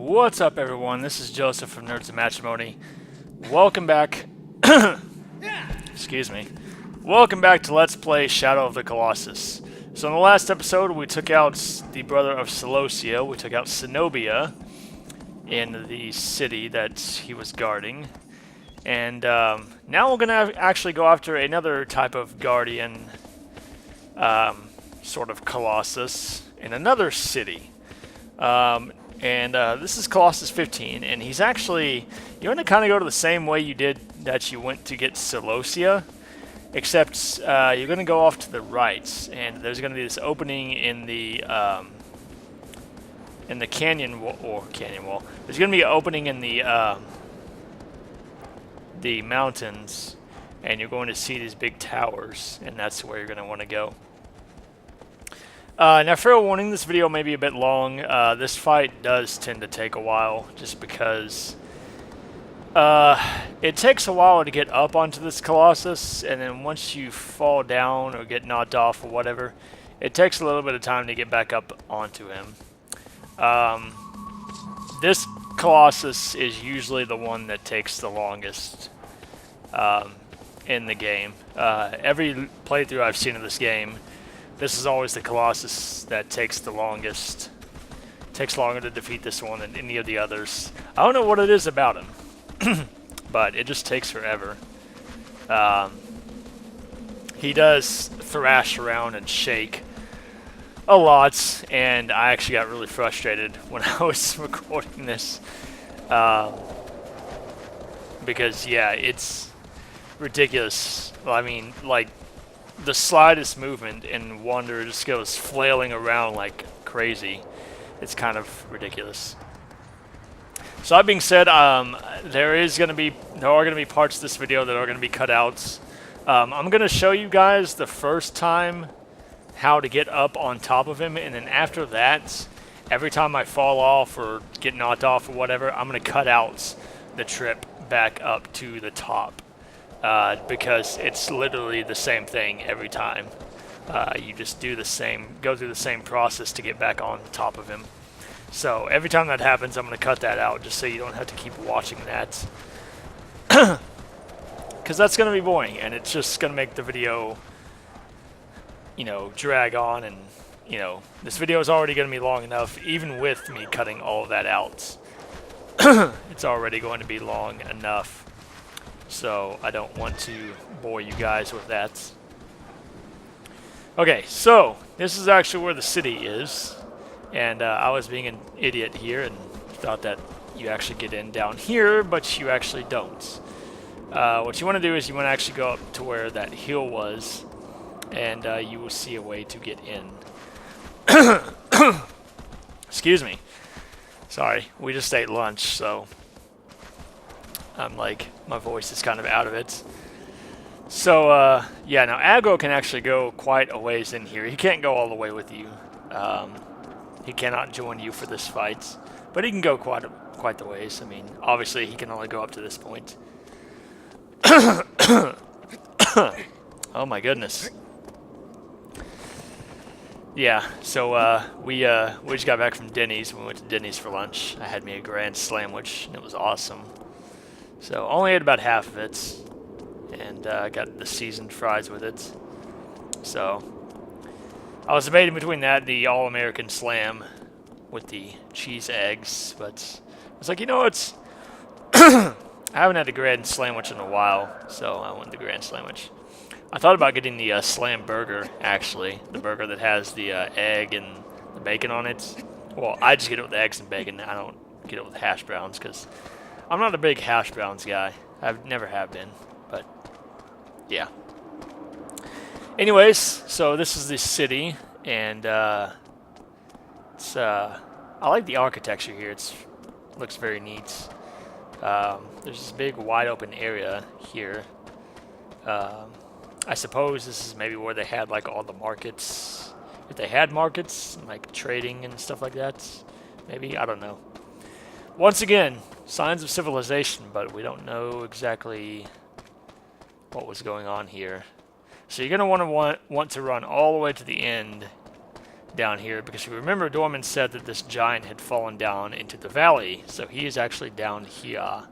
What's up, everyone? This is Joseph from Nerds of Matrimony. Welcome back. Excuse me. Welcome back to Let's Play Shadow of the Colossus. So in the last episode, we took out the brother of Colossus. We took out Zenobia in the city that he was guarding. And now we're going to actually go after another type of guardian, sort of Colossus, in another city. This is Colossus 15, and he's actually, you're going to kind of go to the same way you did that you went to get Colossus, except you're going to go off to the right, and there's going to be this opening in the canyon wall. There's going to be an opening in the mountains, and you're going to see these big towers, and that's where you're going to want to go. Now, fair warning, this video may be a bit long. This fight does tend to take a while, just because it takes a while to get up onto this Colossus, and then once you fall down or get knocked off or whatever, it takes a little bit of time to get back up onto him. This Colossus is usually the one that takes the longest in the game. Every playthrough I've seen of this game, this is always the Colossus that takes the longest. Takes longer to defeat this one than any of the others. I don't know what it is about him, but it just takes forever. He does thrash around and shake a lot, and I actually got really frustrated when I was recording this. Because, yeah, it's ridiculous. I mean, like, the slightest movement and Wander just goes flailing around like crazy. It's kind of ridiculous. So that being said, there are going to be parts of this video that are going to be cut out. I'm going to show you guys the first time how to get up on top of him, and then after that, every time I fall off or get knocked off or whatever, I'm going to cut out the trip back up to the top. Because it's literally the same thing every time. You just go through the same process to get back on top of him. So every time that happens, I'm going to cut that out just so you don't have to keep watching that. Because that's going to be boring, and it's just going to make the video, drag on, and, this video is already going to be long enough, even with me cutting all of that out. It's already going to be long enough. So I don't want to bore you guys with that. Okay, so this is actually where the city is, and I was being an idiot here and thought that you actually get in down here, but you actually don't. What you want to do is you want to actually go up to where that hill was, and you will see a way to get in. Excuse me. Sorry, we just ate lunch, so I'm like, my voice is kind of out of it. So, yeah, now ARGUS can actually go quite a ways in here. He can't go all the way with you. He cannot join you for this fight, but he can go quite the ways. I mean, obviously, he can only go up to this point. Oh my goodness. Yeah, so we just got back from Denny's. We went to Denny's for lunch. I had me a grand sandwich, and it was awesome. So only ate about half of it, and got the seasoned fries with it. So I was debating between that and the All-American Slam with the cheese eggs, but I was like, it's I haven't had a grand sandwich in a while, so I wanted the grand sandwich. I thought about getting the Slam burger, actually, the burger that has the egg and the bacon on it. Well, I just get it with the eggs and bacon. I don't get it with hash browns because I'm not a big hash browns guy. I've never have been, but yeah. Anyways, so this is the city, and it's I like the architecture here. It looks very neat. There's this big wide open area here. I suppose this is maybe where they had like all the markets. If they had markets, like trading and stuff like that, maybe, I don't know. Once again, signs of civilization, but we don't know exactly what was going on here. So you're going to want to run all the way to the end down here, because you remember Dorman said that this giant had fallen down into the valley, so he is actually down here.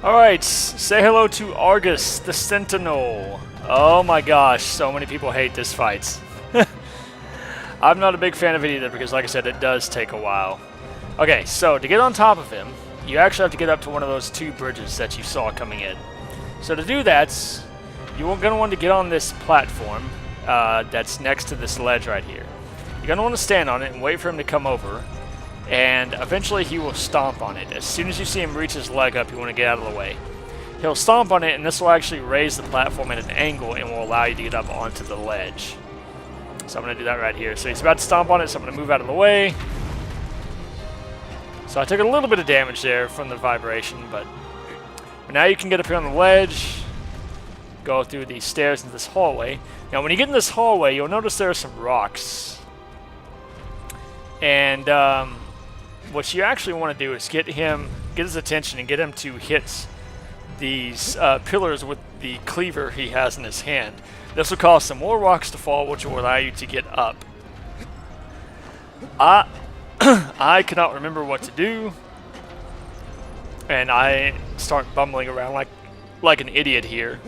Alright, say hello to Argus, the Sentinel. Oh my gosh, so many people hate this fight. I'm not a big fan of it either because, like I said, it does take a while. Okay, so to get on top of him, you actually have to get up to one of those two bridges that you saw coming in. So to do that, you're going to want to get on this platform that's next to this ledge right here. You're going to want to stand on it and wait for him to come over. And eventually he will stomp on it. As soon as you see him reach his leg up, you want to get out of the way. He'll stomp on it, and this will actually raise the platform at an angle and will allow you to get up onto the ledge. So I'm going to do that right here. So he's about to stomp on it, so I'm going to move out of the way. So I took a little bit of damage there from the vibration, but now you can get up here on the ledge, go through these stairs into this hallway. Now when you get in this hallway, you'll notice there are some rocks. And what you actually want to do is get his attention and get him to hit these pillars with the cleaver he has in his hand. This will cause some more rocks to fall, which will allow you to get up. I cannot remember what to do, and I start bumbling around like an idiot here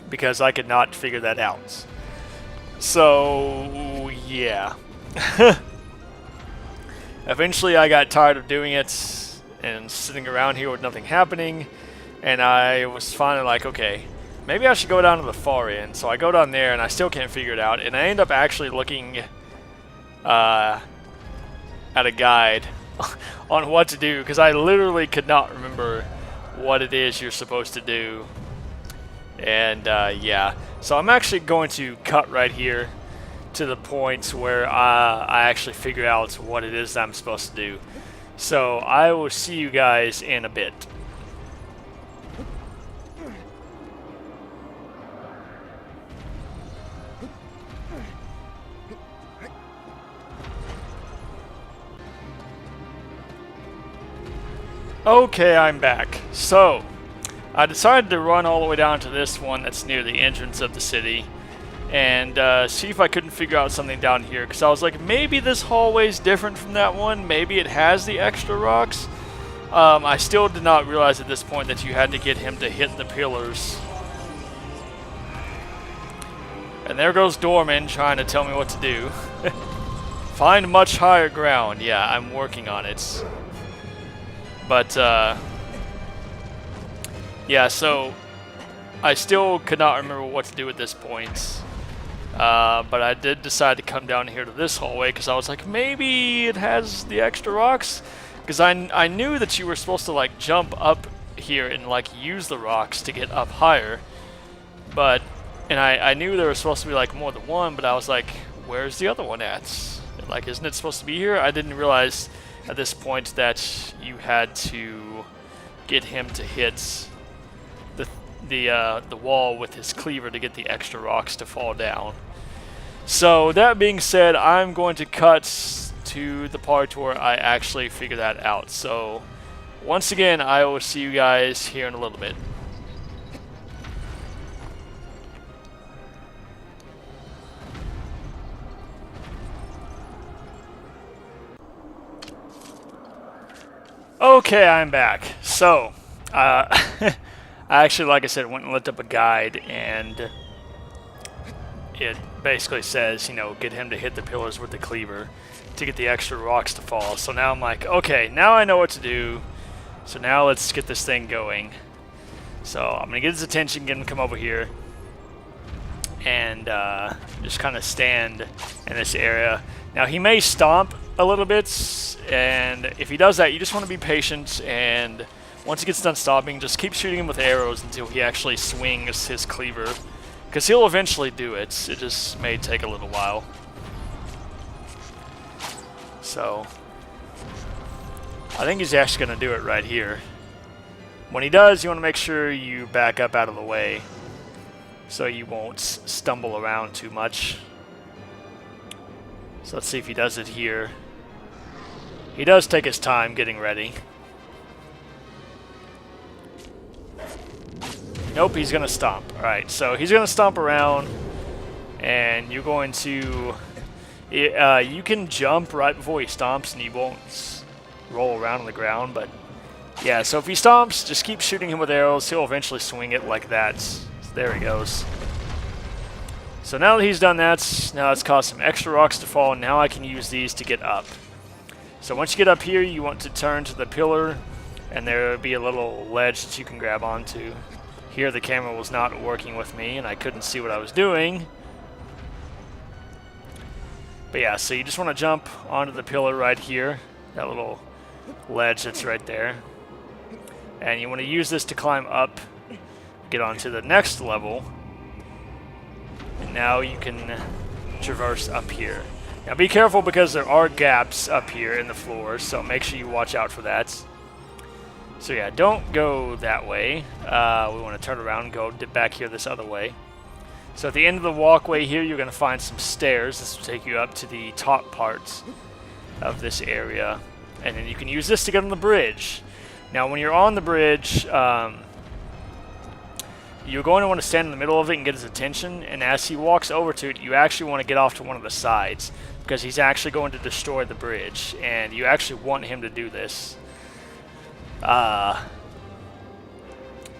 because I could not figure that out. So yeah. Eventually I got tired of doing it and sitting around here with nothing happening, and I was finally like, okay, maybe I should go down to the far end. So I go down there and I still can't figure it out, and I end up actually looking at a guide on what to do, because I literally could not remember what it is you're supposed to do. And yeah, so I'm actually going to cut right here to the point where I actually figure out what it is that I'm supposed to do. So I will see you guys in a bit. Okay, I'm back. So I decided to run all the way down to this one that's near the entrance of the city and see if I couldn't figure out something down here, because I was like, maybe this hallway is different from that one, maybe it has the extra rocks. I still did not realize at this point that you had to get him to hit the pillars. And there goes Dorman trying to tell me what to do. Find much higher ground. Yeah, I'm working on it. But yeah, so I still could not remember what to do at this point. But I did decide to come down here to this hallway because I was like, maybe it has the extra rocks. Because I knew that you were supposed to like jump up here and like use the rocks to get up higher. But, and I knew there was supposed to be like more than one, but I was like, where's the other one at? Like, isn't it supposed to be here? I didn't realize at this point that you had to get him to hit the wall with his cleaver to get the extra rocks to fall down. So that being said, I'm going to cut to the part where I actually figure that out. So once again, I will see you guys here in a little bit. Okay, I'm back. So I actually, like I said, went and looked up a guide, and it basically says, you know, get him to hit the pillars with the cleaver to get the extra rocks to fall. So now I'm like, okay, now I know what to do. So now let's get this thing going. So I'm going to get his attention, get him to come over here, and just kind of stand in this area. Now he may stomp a little bit, and if he does that, you just want to be patient, and once he gets done stomping, just keep shooting him with arrows until he actually swings his cleaver, because he'll eventually do it. It just may take a little while. So I think he's actually going to do it right here. When he does, you want to make sure you back up out of the way so you won't stumble around too much. So let's see if he does it here. He does take his time getting ready. Nope, he's going to stomp. Alright, so he's going to stomp around, and you're going to... you can jump right before he stomps, and he won't roll around on the ground, but... yeah, so if he stomps, just keep shooting him with arrows. He'll eventually swing it like that. So there he goes. So now that he's done that, now it's caused some extra rocks to fall, and now I can use these to get up. So once you get up here, you want to turn to the pillar, and there will be a little ledge that you can grab onto. Here the camera was not working with me, and I couldn't see what I was doing. But yeah, so you just want to jump onto the pillar right here, that little ledge that's right there. And you want to use this to climb up, get onto the next level. And now you can traverse up here. Now be careful because there are gaps up here in the floor, so make sure you watch out for that. So yeah, don't go that way. We want to turn around and go back here this other way. So at the end of the walkway here, you're going to find some stairs. This will take you up to the top parts of this area. And then you can use this to get on the bridge. Now when you're on the bridge, you're going to want to stand in the middle of it and get his attention. And as he walks over to it, you actually want to get off to one of the sides, because he's actually going to destroy the bridge. And you actually want him to do this.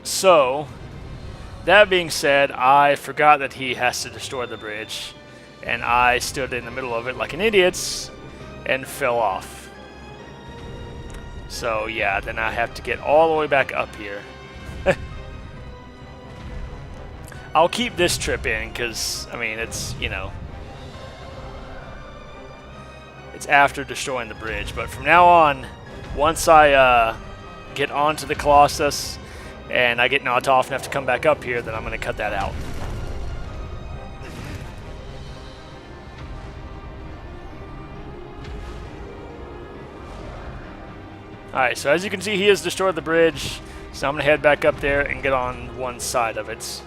So, that being said, I forgot that he has to destroy the bridge, and I stood in the middle of it like an idiot and fell off. So yeah, then I have to get all the way back up here. I'll keep this trip in because, I mean, it's, you know, it's after destroying the bridge, but from now on, once I get onto the Colossus and I get knocked off and have to come back up here, then I'm going to cut that out. Alright, so as you can see, he has destroyed the bridge, so I'm going to head back up there and get on one side of it.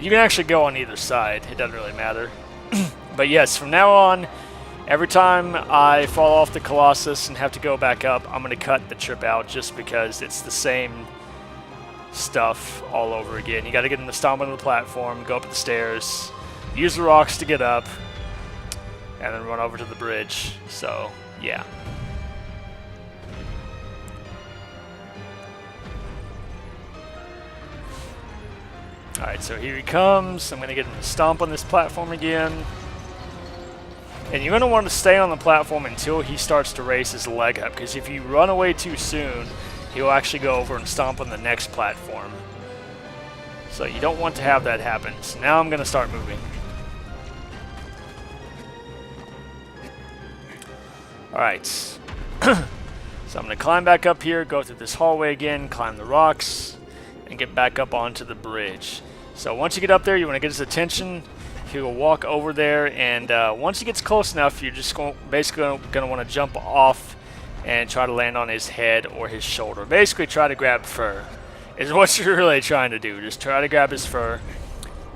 You can actually go on either side, it doesn't really matter. But yes, from now on, every time I fall off the Colossus and have to go back up, I'm going to cut the trip out just because it's the same stuff all over again. You got to get in the stomp on the platform, go up the stairs, use the rocks to get up, and then run over to the bridge. So, yeah. Alright, so here he comes. I'm going to get him to stomp on this platform again. And you're going to want to stay on the platform until he starts to raise his leg up, because if you run away too soon, he'll actually go over and stomp on the next platform. So you don't want to have that happen. So now I'm going to start moving. Alright. So I'm going to climb back up here, go through this hallway again, climb the rocks, and get back up onto the bridge. So once you get up there, you want to get his attention. He will walk over there, and once he gets close enough, you're just basically going to want to jump off and try to land on his head or his shoulder. Basically, try to grab fur is what you're really trying to do. Just try to grab his fur,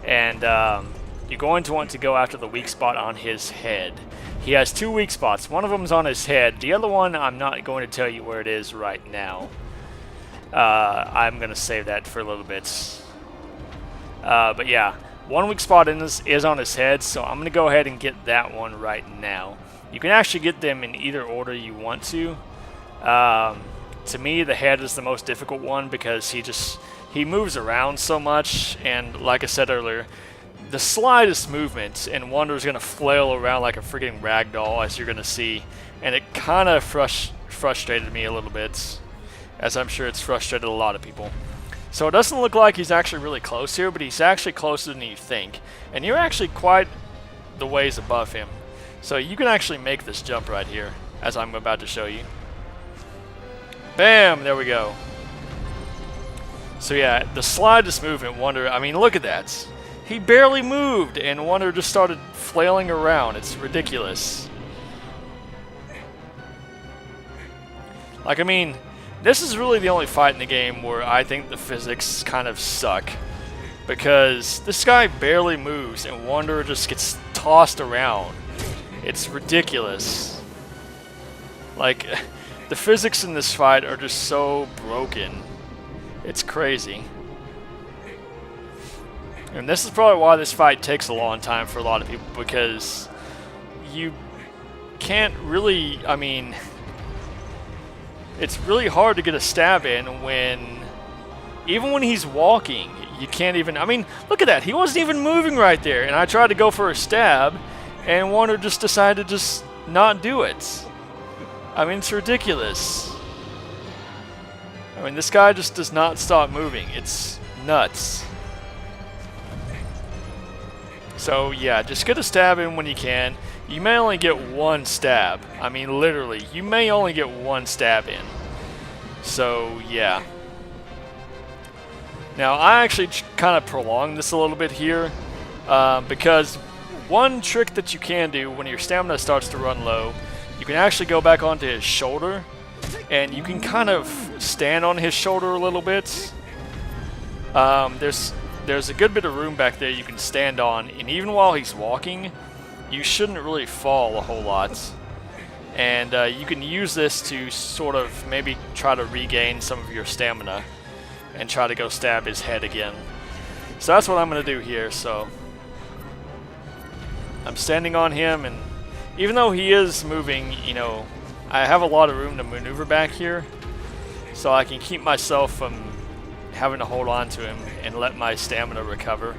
and you're going to want to go after the weak spot on his head. He has two weak spots. One of them is on his head. The other one, I'm not going to tell you where it is right now. I'm going to save that for a little bit. But yeah, one weak spot in this is on his head, so I'm going to go ahead and get that one right now. You can actually get them in either order you want to. To me, the head is the most difficult one because he moves around so much, and like I said earlier, the slightest movement and Wonder is going to flail around like a freaking ragdoll, as you're going to see, and it kind of frustrated me a little bit, as I'm sure it's frustrated a lot of people. So it doesn't look like he's actually really close here, but he's actually closer than you think. And you're actually quite the ways above him. So you can actually make this jump right here, as I'm about to show you. Bam! There we go. So yeah, the slightest movement, Wonder, I mean, look at that. He barely moved, and Wonder just started flailing around. It's ridiculous. Like, I mean, this is really the only fight in the game where I think the physics kind of suck. Because this guy barely moves and Wanderer just gets tossed around. It's ridiculous. Like, the physics in this fight are just so broken. It's crazy. And this is probably why this fight takes a long time for a lot of people, because you can't really, I mean, it's really hard to get a stab in when, even when he's walking, you can't even, I mean, look at that, he wasn't even moving right there, and I tried to go for a stab, and Warner just decided to just not do it. I mean, it's ridiculous. I mean, this guy just does not stop moving. It's nuts. So, yeah, just get a stab in when you can. You may only get one stab. I mean, literally, you may only get one stab in. So, yeah. Now, I actually kind of prolonged this a little bit here, because one trick that you can do when your stamina starts to run low, you can actually go back onto his shoulder, and you can kind of stand on his shoulder a little bit. There's a good bit of room back there you can stand on, and even while he's walking, you shouldn't really fall a whole lot. And you can use this to sort of maybe try to regain some of your stamina and try to go stab his head again. So that's what I'm going to do here. So I'm standing on him, and even though he is moving, you know, I have a lot of room to maneuver back here, so I can keep myself from having to hold on to him and let my stamina recover.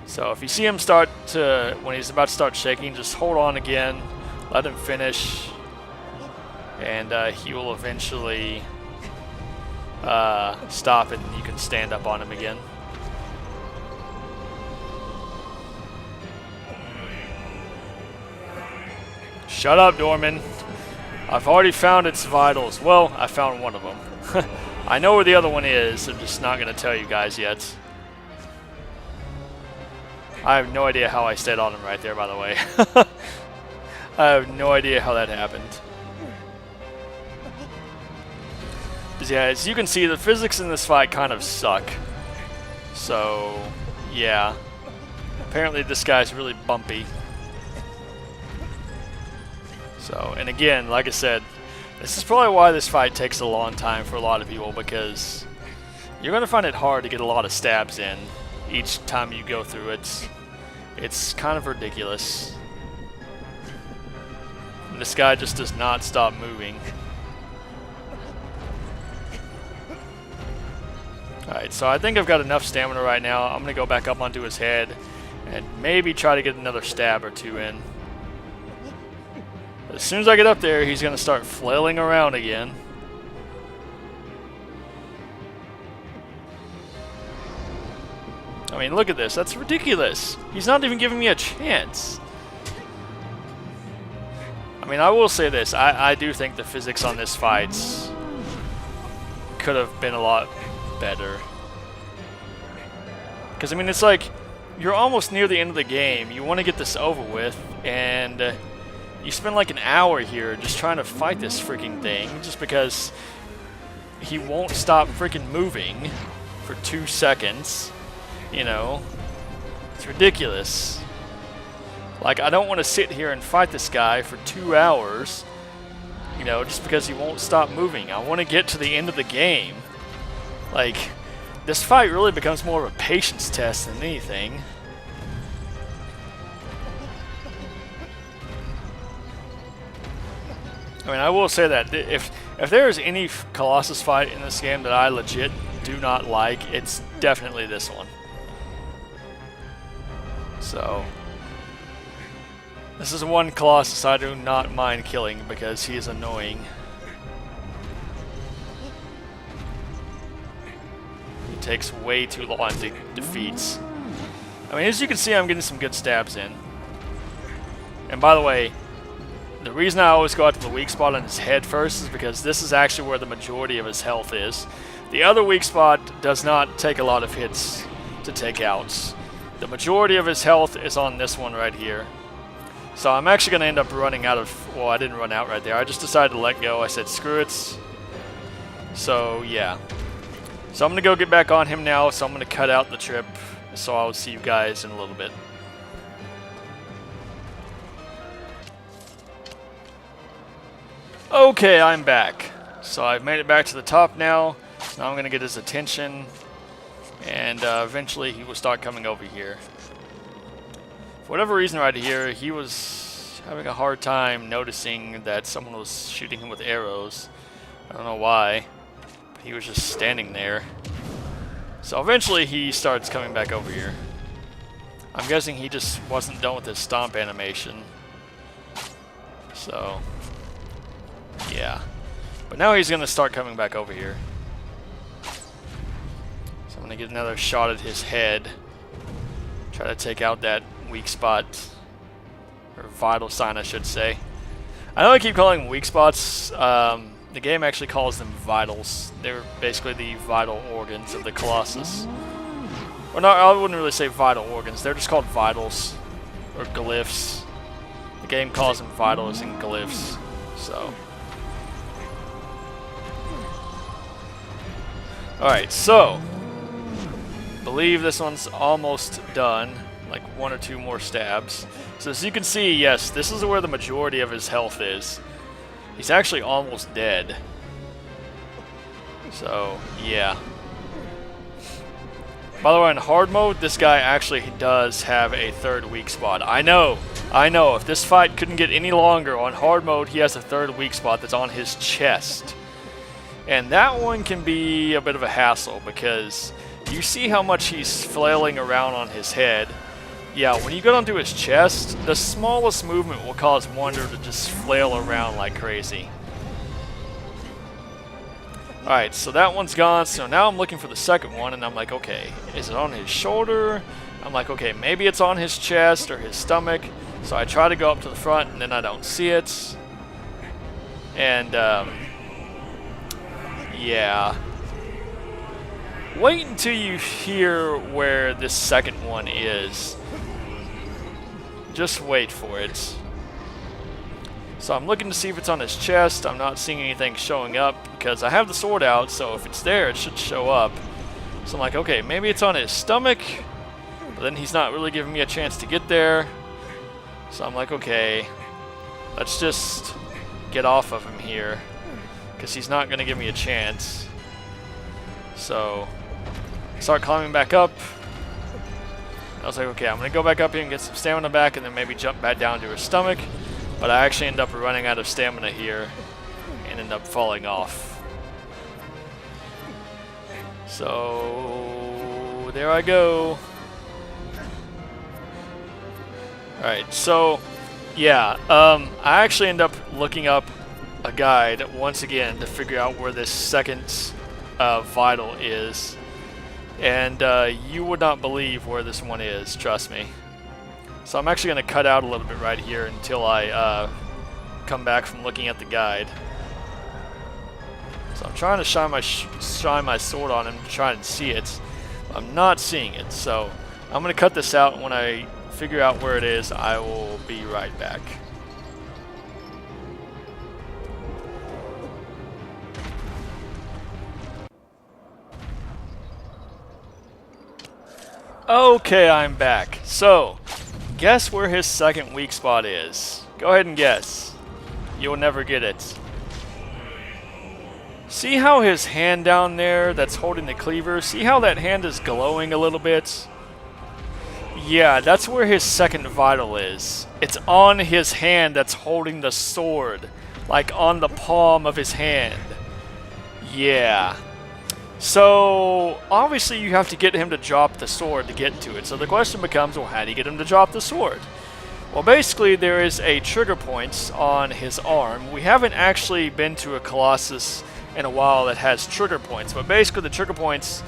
So if you see him start to, when he's about to start shaking, just hold on again, let him finish, and he will eventually stop, and you can stand up on him again. Shut up, Dorman. I've already found its vitals. Well, I found one of them. I know where the other one is. I'm just not going to tell you guys yet. I have no idea how I stayed on him right there, by the way. I have no idea how that happened. But yeah, as you can see, the physics in this fight kind of suck. So, yeah. Apparently this guy's really bumpy. So, and again, like I said, this is probably why this fight takes a long time for a lot of people, because you're going to find it hard to get a lot of stabs in each time you go through it. It's kind of ridiculous. And this guy just does not stop moving. Alright, so I think I've got enough stamina right now. I'm going to go back up onto his head and maybe try to get another stab or two in. As soon as I get up there, he's going to start flailing around again. I mean, look at this. That's ridiculous. He's not even giving me a chance. I mean, I will say this. I do think the physics on this fight could have been a lot better. Because, I mean, it's like, you're almost near the end of the game. You want to get this over with, and you spend like an hour here just trying to fight this freaking thing just because he won't stop freaking moving for 2 seconds. You know, it's ridiculous. Like, I don't want to sit here and fight this guy for 2 hours, you know, just because he won't stop moving. I want to get to the end of the game. Like, this fight really becomes more of a patience test than anything. I mean, I will say that if there is any Colossus fight in this game that I legit do not like, it's definitely this one. So, this is one Colossus I do not mind killing because he is annoying. He takes way too long to defeat. I mean, as you can see, I'm getting some good stabs in. And by the way, the reason I always go out to the weak spot on his head first is because this is actually where the majority of his health is. The other weak spot does not take a lot of hits to take out. The majority of his health is on this one right here. So I'm actually going to end up running out of... Well, I didn't run out right there. I just decided to let go. I said, screw it. So, yeah. So I'm going to go get back on him now. So I'm going to cut out the trip. So I'll see you guys in a little bit. Okay, I'm back. So I've made it back to the top now. Now I'm going to get his attention. And eventually he will start coming over here. For whatever reason right here, he was having a hard time noticing that someone was shooting him with arrows. I don't know why, but he was just standing there. So eventually he starts coming back over here. I'm guessing he just wasn't done with his stomp animation. So, yeah. But now he's going to start coming back over here. So I'm going to get another shot at his head. Try to take out that weak spot, or vital sign I should say. I know I keep calling them weak spots. The game actually calls them vitals. They're basically the vital organs of the Colossus. Or no, I wouldn't really say vital organs. They're just called vitals, or glyphs. The game calls them vitals and glyphs. So, alright, so believe this one's almost done. Like 1 or 2 more stabs. So as you can see, yes, this is where the majority of his health is. He's actually almost dead. So, yeah. By the way, in hard mode, this guy actually does have a 3rd weak spot. I know. If this fight couldn't get any longer, on hard mode, he has a 3rd weak spot that's on his chest. And that one can be a bit of a hassle because you see how much he's flailing around on his head. Yeah, when you go down to his chest, the smallest movement will cause Wonder to just flail around like crazy. Alright, so that one's gone. So now I'm looking for the second one, and I'm like, okay, is it on his shoulder? I'm like, okay, maybe it's on his chest or his stomach. So I try to go up to the front, and then I don't see it. And, yeah. Wait until you hear where this second one is. Just wait for it. So I'm looking to see if it's on his chest. I'm not seeing anything showing up because I have the sword out, so if it's there, it should show up. So I'm like, okay, maybe it's on his stomach, but then he's not really giving me a chance to get there. So I'm like, okay, let's just get off of him here because he's not going to give me a chance. So start climbing back up. I was like, okay, I'm going to go back up here and get some stamina back and then maybe jump back down to his stomach. But I actually end up running out of stamina here and end up falling off. So there I go. Alright, so yeah, I actually end up looking up a guide once again to figure out where this second vital is. And you would not believe where this one is, trust me. So I'm actually going to cut out a little bit right here until I come back from looking at the guide. So I'm trying to shine my sword on him to try and see it. I'm not seeing it, so I'm going to cut this out. When I figure out where it is, I will be right back. Okay, I'm back. So, guess where his second weak spot is. Go ahead and guess. You'll never get it. See how his hand down there that's holding the cleaver, see how that hand is glowing a little bit? Yeah, that's where his second vital is. It's on his hand that's holding the sword. Like on the palm of his hand. Yeah. So, obviously you have to get him to drop the sword to get to it. So the question becomes, well, how do you get him to drop the sword? Well, basically there is a trigger point on his arm. We haven't actually been to a Colossus in a while that has trigger points. But basically the trigger points,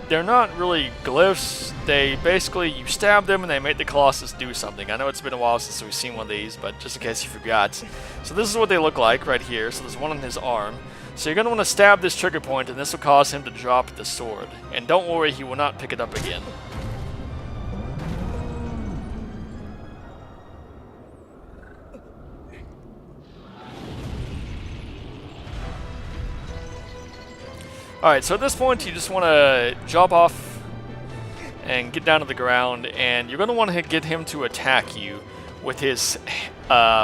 they're not really glyphs. They basically, you stab them and they make the Colossus do something. I know it's been a while since we've seen one of these, but just in case you forgot. So this is what they look like right here. So there's one on his arm. So you're going to want to stab this trigger point, and this will cause him to drop the sword. And don't worry, he will not pick it up again. Alright, so at this point you just want to jump off and get down to the ground, and you're going to want to get him to attack you with his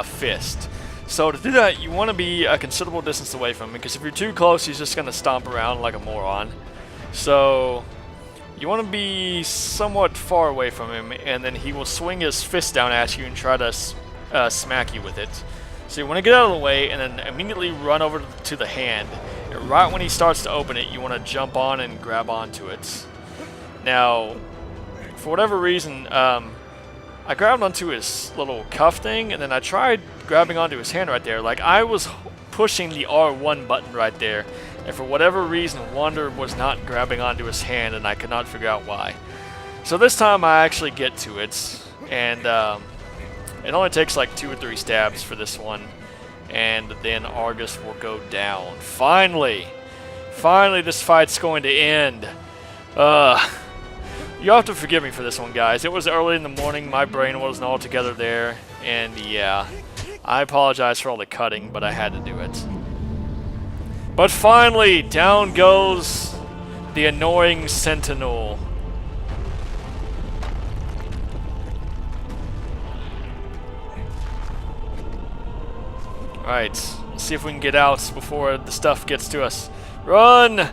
fist. So to do that, you want to be a considerable distance away from him, because if you're too close, he's just going to stomp around like a moron. So you want to be somewhat far away from him, and then he will swing his fist down at you and try to smack you with it. So you want to get out of the way, and then immediately run over to the hand. And right when he starts to open it, you want to jump on and grab onto it. Now, for whatever reason, I grabbed onto his little cuff thing, and then I tried grabbing onto his hand right there. Like, I was pushing the R1 button right there, and for whatever reason, Wander was not grabbing onto his hand, and I could not figure out why. So this time I actually get to it, and it only takes like 2 or 3 stabs for this one, and then Argus will go down. Finally! Finally, this fight's going to end. You have to forgive me for this one, guys. It was early in the morning, my brain wasn't all together there, and yeah, I apologize for all the cutting, but I had to do it. But finally, down goes the annoying Sentinel. Alright, let's see if we can get out before the stuff gets to us. Run!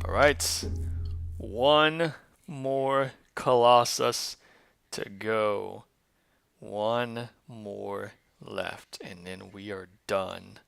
Alright, one more Colossus to go. One more left, and then we are done.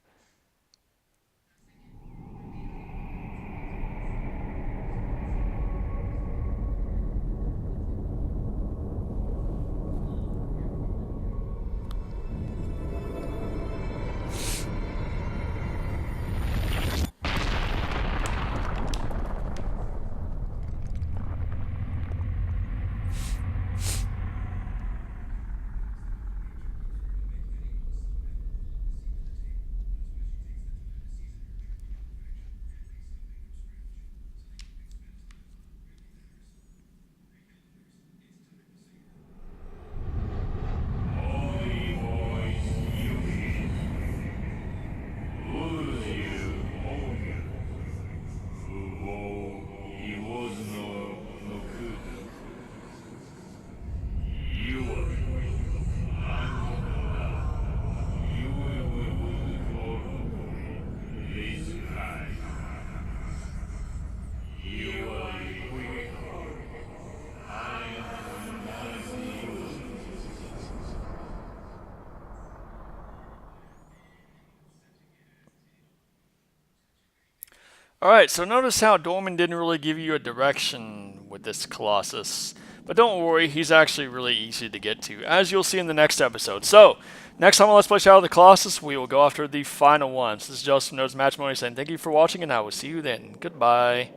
Alright, so notice how Dorman didn't really give you a direction with this Colossus. But don't worry, he's actually really easy to get to, as you'll see in the next episode. So, next time on Let's Play Shadow of the Colossus, we will go after the final one. This is Joseph Knows Matrimony saying thank you for watching, and I will see you then. Goodbye.